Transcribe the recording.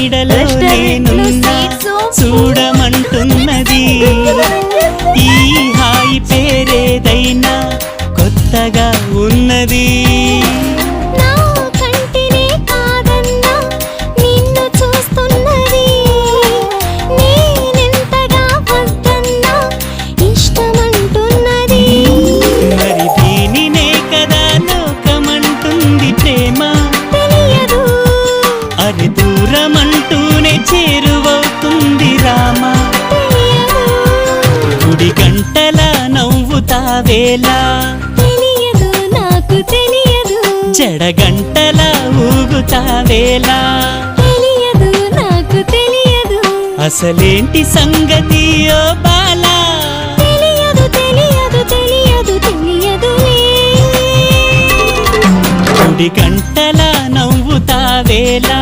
నీడలో నేనున్నా చూడమంటున్నది ఈ హాయి పేరేదైనా కొత్తగా ఉన్నది మరి దీనినే కదా లోకమంటుంది ప్రేమ అది దూరమంటూనే చేరువవుతుంది రామా గుడి గంటల నవ్వుతావేలా జడగంటల ఊగుతావేలా అసలేంటి సంగతి ఓ బాలా గుడి గంటల నవ్వుతావేలా